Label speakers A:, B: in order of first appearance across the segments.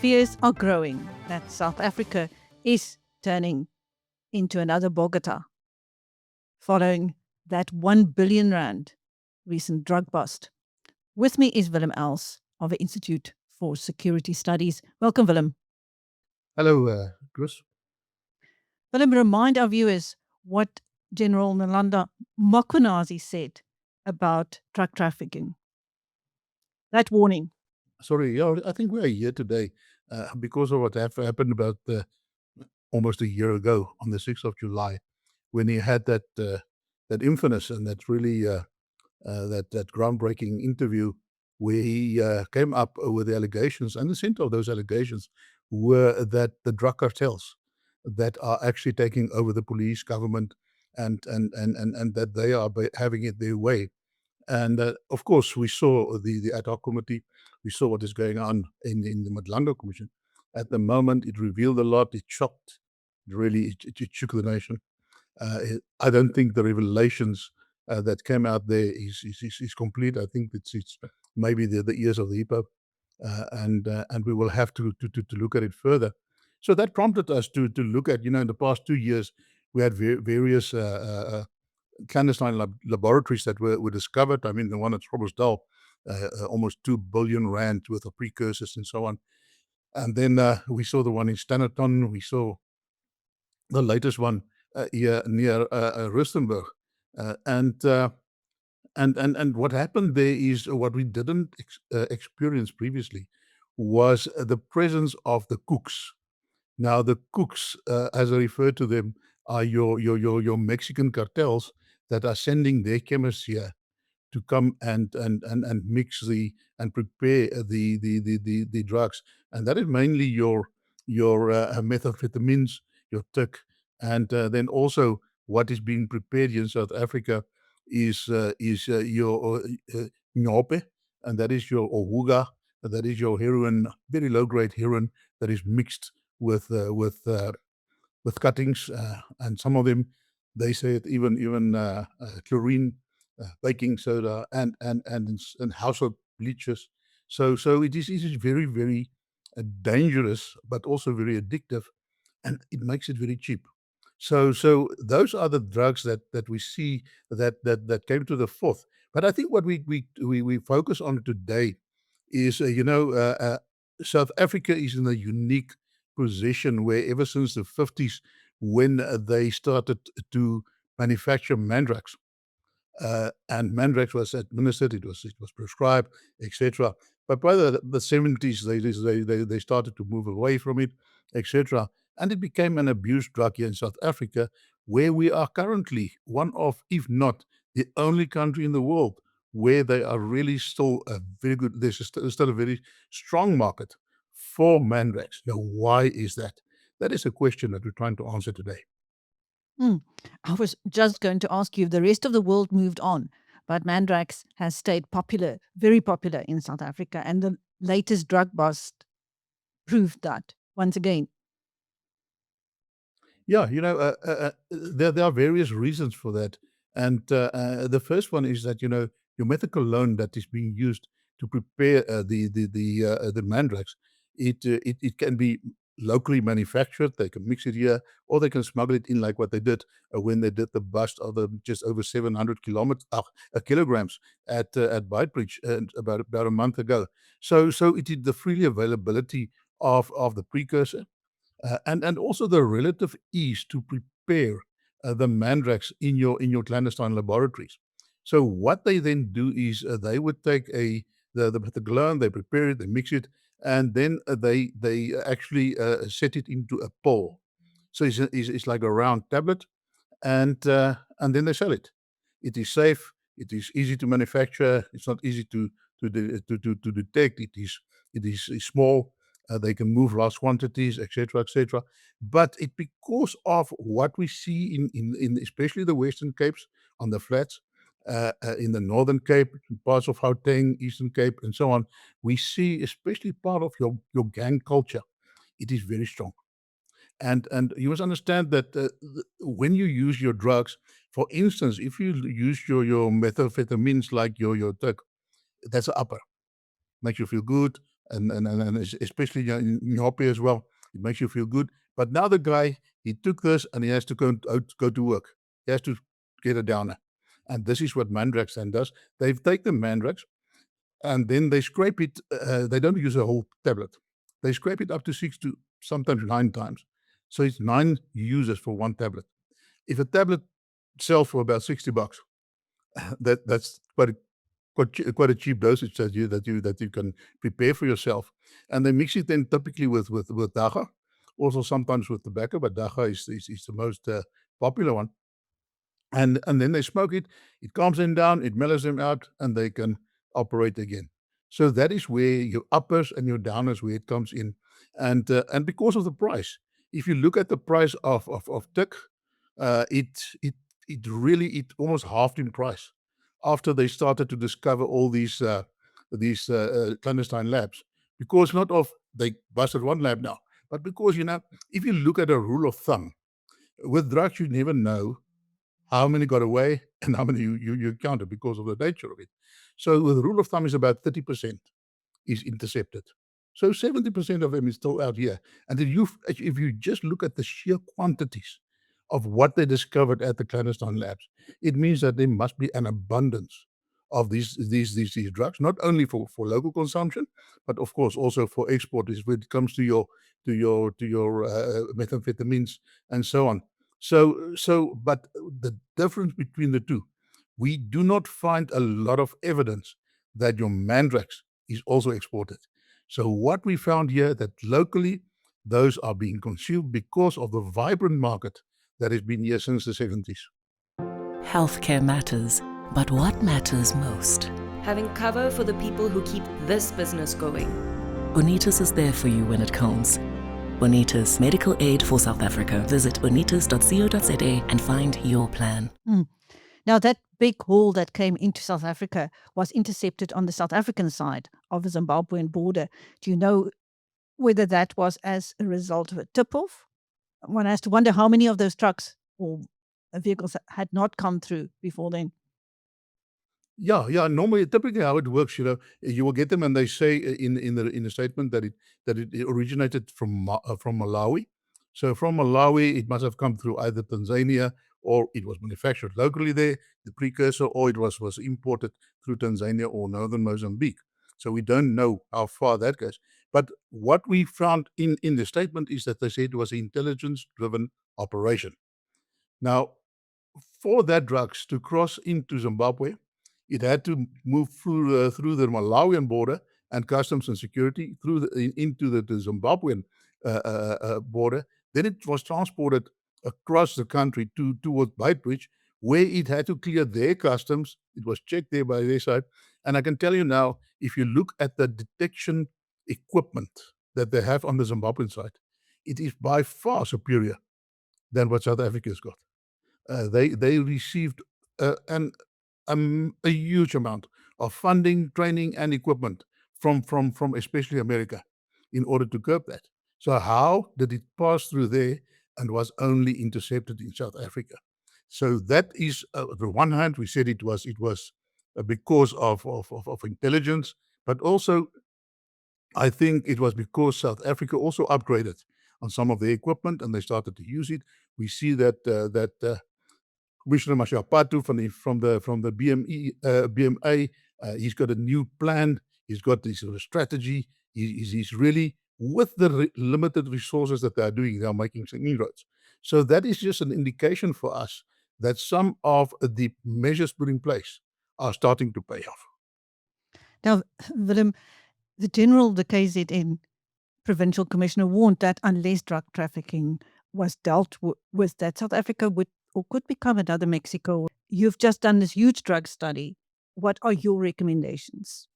A: fears are growing that South Africa is turning into another Bogota following that 1 billion rand recent drug bust. With me is Willem Els of the Institute for Security Studies. Welcome, Willem.
B: Hello, Chris.
A: Willem, remind our viewers what General Nalanda Mkhwanazi said about drug trafficking. That warning.
B: Sorry, yeah, I think we are here today because of what happened about almost a year ago on the 6th of July, when he had that infamous and that really that groundbreaking interview where he came up with the allegations, and the center of those allegations were that the drug cartels that are actually taking over the police, government, and that they are having it their way. And of course, we saw the ad hoc committee. We saw what is going on in the Madlanga Commission. At the moment, it revealed a lot. It shocked, really, it shook the nation. I don't think the revelations that came out there is complete. I think it's maybe the ears of the hippo, and we will have to look at it further. So that prompted us to look at, in the past 2 years, we had various clandestine laboratories that were discovered. I mean, the one at Groblersdal, almost 2 billion rand worth of precursors and so on. And then we saw the one in Standerton. We saw the latest one here near Rustenburg. And what happened there is what we didn't experience previously was the presence of the cooks. Now, the cooks, as I refer to them, are your Mexican cartels that are sending their chemists here to come and mix and prepare the drugs, and that is mainly your methamphetamines, your tuk, and then also what is being prepared here in South Africa is your nyope, and that is your ohuga, that is your heroin, very low grade heroin that is mixed with cuttings, and some of them, they say it even chlorine, baking soda, and household bleaches. So it is very, very dangerous, but also very addictive, and it makes it very cheap. So those are the drugs that we see that came to the fourth. But I think what we focus on today is South Africa is in a unique position where ever since the 50s, when they started to manufacture Mandrax, and Mandrax was administered, it was prescribed, etc. But by the 70s, they started to move away from it, etc. And it became an abuse drug here in South Africa, where we are currently one of, if not the only country in the world where they are really still a very good, there's still a very strong market for Mandrax. Now, why is that? That is a question that we're trying to answer today.
A: I was just going to ask you, the rest of the world moved on, but Mandrax has stayed popular, very popular in South Africa, and the latest drug bust proved that once again.
B: Yeah, there are various reasons for that. And the first one is that, your methicillone that is being used to prepare the Mandrax, it can be locally manufactured. They can mix it here, or they can smuggle it in, like what they did when they did the bust of the just over 700 kilograms at Beitbridge about a month ago. So it is the freely availability of the precursor, and also the relative ease to prepare the Mandrax in your clandestine laboratories. So what they then do is they would take the gland, they prepare it, they mix it, and then they actually set it into a pill. So it's like a round tablet, and then they sell it. It is safe. It is easy to manufacture. It's not easy to detect. It is small. They can move large quantities, etc., etc. But because of what we see in especially the Western Capes, on the flats, in the Northern Cape, parts of Gauteng, Eastern Cape, and so on, we see especially part of your gang culture. It is very strong. And you must understand that when you use your drugs, for instance, if you use your methamphetamines like your tuk, that's an upper. Makes you feel good, and especially in Nyope as well. It makes you feel good. But now the guy, he took this and he has to go to work. He has to get a downer. And this is what Mandrax then does. They've taken Mandrax and then they scrape it. They don't use a whole tablet. They scrape it up to 6 to sometimes 9 times. So it's 9 users for one tablet. If a tablet sells for about $60, that's quite a cheap dosage that you can prepare for yourself. And they mix it then typically with dagga, also sometimes with tobacco, but dagga is the most popular one. And then they smoke it. It calms them down, it mellows them out, and they can operate again. So that is where your uppers and your downers, where it comes in. And because of the price, if you look at the price of TIC, it really almost halved in price after they started to discover all these clandestine labs. Because not of they busted one lab now, but because if you look at a rule of thumb, with drugs you never know how many got away and how many you counted because of the nature of it. So the rule of thumb is about 30% is intercepted. So 70% of them is still out here. And if you just look at the sheer quantities of what they discovered at the clandestine labs, it means that there must be an abundance of these drugs, not only for local consumption, but of course also for export. Is when it comes to your methamphetamines and so on. But the difference between the two, we do not find a lot of evidence that your Mandrax is also exported. So what we found here, that locally those are being consumed because of the vibrant market that has been here since the 70s.
C: Healthcare matters, but what matters most?
D: Having cover for the people who keep this business going.
C: Bonitas is there for you when it counts. Bonitas, medical aid for South Africa. Visit bonitas.co.za and find your plan.
A: Now, that big haul that came into South Africa was intercepted on the South African side of the Zimbabwean border. Do you know whether that was as a result of a tip-off? One has to wonder how many of those trucks or vehicles had not come through before then.
B: Yeah. Normally, typically, how it works, you will get them, and they say in the statement that it originated from Malawi. So from Malawi, it must have come through either Tanzania, or it was manufactured locally there, the precursor, or it was imported through Tanzania or northern Mozambique. So we don't know how far that goes. But what we found in the statement is that they said it was an intelligence-driven operation. Now, for that drugs to cross into Zimbabwe, it had to move through the Malawian border and customs and security into the Zimbabwean border. Then it was transported across the country towards Beitbridge, where it had to clear their customs. It was checked there by their side. And I can tell you now, if you look at the detection equipment that they have on the Zimbabwean side, it is by far superior than what South Africa's got. They received a huge amount of funding, training, and equipment from especially America in order to curb that. So how did it pass through there and was only intercepted in South Africa? So that is, on the one hand, we said it was because of intelligence, but also I think it was because South Africa also upgraded on some of their equipment and they started to use it. We see that Commissioner Mashapatu from the BMA, he's got a new plan. He's got this sort of strategy. He's really, with the limited resources that they are doing, they are making some inroads. So that is just an indication for us that some of the measures put in place are starting to pay off.
A: Now, Willem, the KZN Provincial Commissioner warned that unless drug trafficking was dealt with, that South Africa would or could become another Mexico. You've just done this huge drug study. What are your recommendations?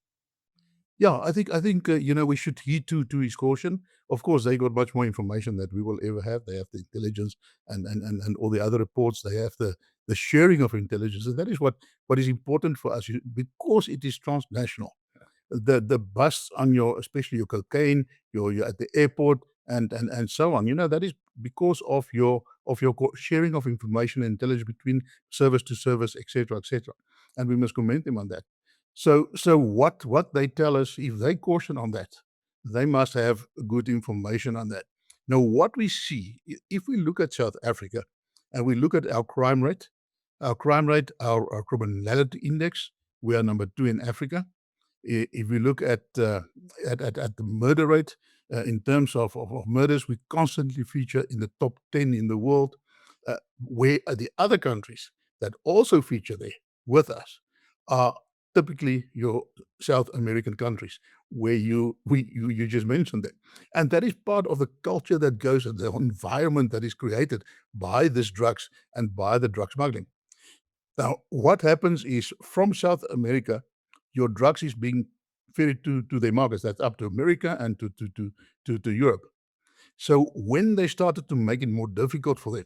B: Yeah, I think we should heed to his caution. Of course, they got much more information that we will ever have. They have the intelligence and all the other reports. They have the sharing of intelligence, and that is what is important for us because it is transnational. The busts on especially your cocaine, you're at the airport and so on. That is because of your sharing of information and intelligence between service to service, etc., and we must commend them on that. So what they tell us, if they caution on that, they must have good information on that. Now, what we see, if we look at South Africa and we look at our crime rate, our criminality index, we are number 2 in Africa. If we look at the murder rate, in terms of murders, we constantly feature in the top 10 in the world. Where the other countries that also feature there with us are typically your South American countries, where you just mentioned that, and that is part of the culture that goes and the environment that is created by these drugs and by the drug smuggling. Now, what happens is from South America, your drugs is being ferried to their markets. That's up to America and to Europe. So when they started to make it more difficult for them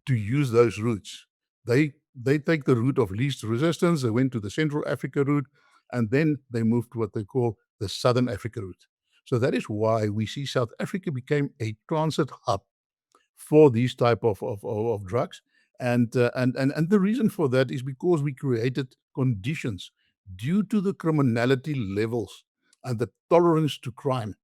B: to use those routes, they take the route of least resistance. They went to the Central Africa route, and then they moved to what they call the Southern Africa route. So that is why we see South Africa became a transit hub for these type of drugs. And the reason for that is because we created conditions due to the criminality levels and the tolerance to crime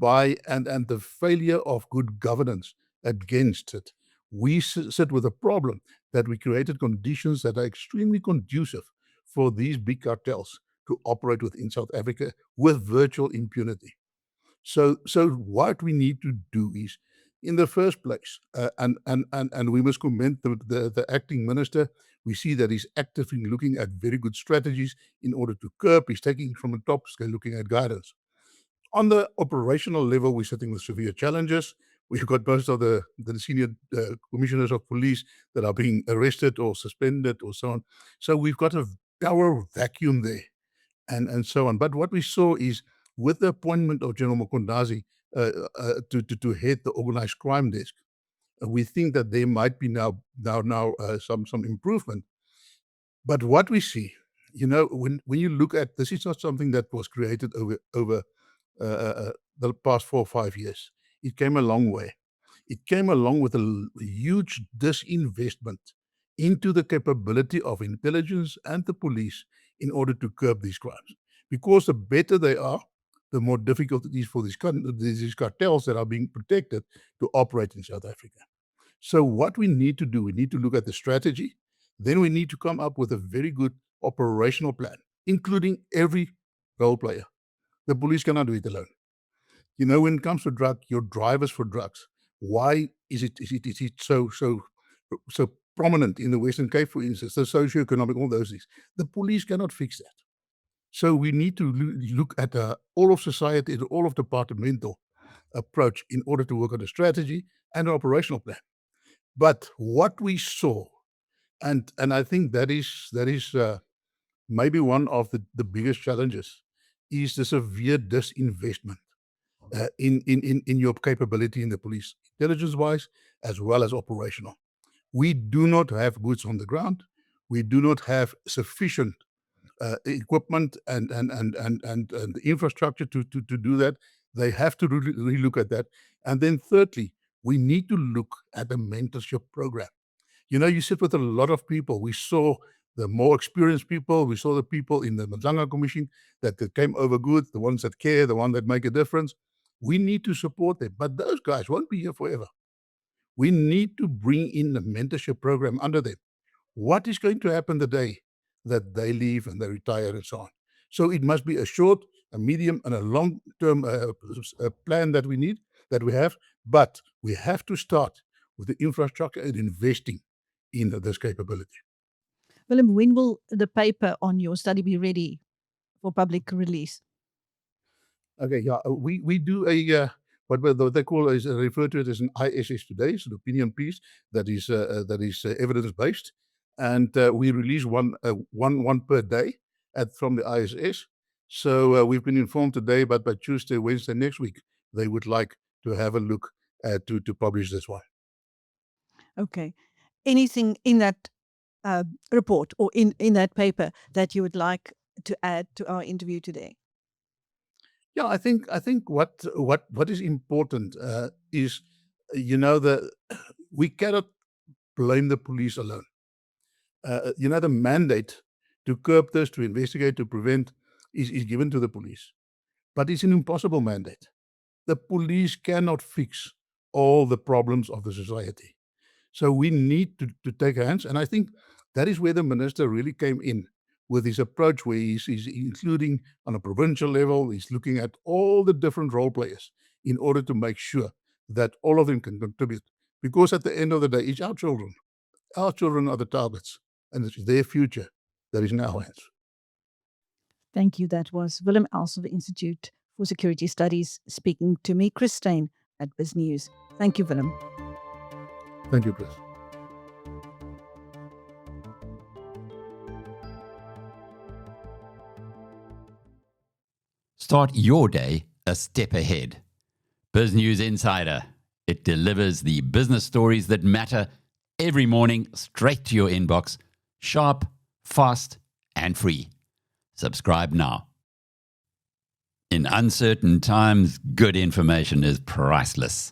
B: and the failure of good governance against it. We sit with a problem that we created conditions that are extremely conducive for these big cartels to operate within South Africa with virtual impunity. So what we need to do is, in the first place, and we must commend the acting minister. We see that he's actively looking at very good strategies in order to curb. He's taking it from the top, he's looking at guidance. On the operational level, we're sitting with severe challenges. We've got most of the senior commissioners of police that are being arrested or suspended or so on. So we've got a power vacuum there and so on. But what we saw is with the appointment of General Mkhwanazi to head the organized crime desk, we think that there might be now some improvement. But what we see, when you look at this, is not something that was created over the past 4 or 5 years. It came a long way. It came along with a huge disinvestment into the capability of intelligence and the police in order to curb these crimes. Because the better they are, the more difficult it is for these cartels that are being protected to operate in South Africa. So what we need to do, we need to look at the strategy. Then we need to come up with a very good operational plan, including every role player. The police cannot do it alone. When it comes to your drivers for drugs, why is it so prominent in the Western Cape, for instance, the socioeconomic, all those things? The police cannot fix that. So we need to look at all of society and all of departmental approach in order to work on a strategy and an operational plan. But what we saw, and I think that is maybe one of the biggest challenges, is the severe disinvestment in your capability in the police, intelligence-wise as well as operational. We do not have boots on the ground. We do not have sufficient equipment and infrastructure to do that. They have to really look at that. And then thirdly, we need to look at a mentorship program. You sit with a lot of people. We saw the more experienced people. We saw the people in the Mandrax Commission that came over good, the ones that care, the ones that make a difference. We need to support them. But those guys won't be here forever. We need to bring in a mentorship program under them. What is going to happen the day that they leave and they retire and so on? So it must be a short, a medium, and a long-term plan that we have. But we have to start with the infrastructure and investing in this capability.
A: Willem, when will the paper on your study be ready for public release?
B: Okay, yeah, we do a what they call is referred to it as an ISS today. It's an opinion piece that is evidence based, and we release one per day from the ISS. So we've been informed today, but by Tuesday, Wednesday next week, they would like to have a look to publish this one.
A: Okay. Anything in that report or in that paper that you would like to add to our interview today?
B: Yeah, I think what is important is, we cannot blame the police alone. The mandate to curb this, to investigate, to prevent is given to the police, but it's an impossible mandate. the police cannot fix all the problems of the society. So we need to take hands. And I think that is where the minister really came in with his approach, where he's including on a provincial level, he's looking at all the different role players in order to make sure that all of them can contribute. Because at the end of the day, it's our children. Our children are the targets, and it's their future that is in our hands.
A: Thank you. That was Willem Els of the Institute for Security Studies speaking to me, Chris Steyn, at Biz News. Thank you, Willem.
B: Thank you, Chris.
E: Start your day a step ahead. Biz News Insider. It delivers the business stories that matter every morning straight to your inbox, sharp, fast, and free. Subscribe now. In uncertain times, good information is priceless.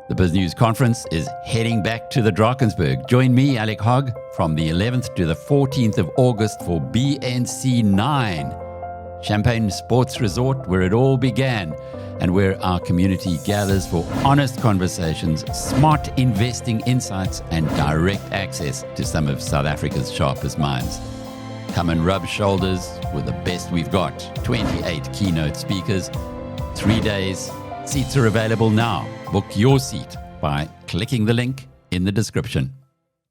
E: The Biz News Conference is heading back to the Drakensberg. Join me, Alec Hogg, from the 11th to the 14th of August for BNC 9, Champagne Sports Resort, where it all began, and where our community gathers for honest conversations, smart investing insights, and direct access to some of South Africa's sharpest minds. Come and rub shoulders with the best we've got. 28 keynote speakers, 3 days. Seats are available now. Book your seat by clicking the link in the description.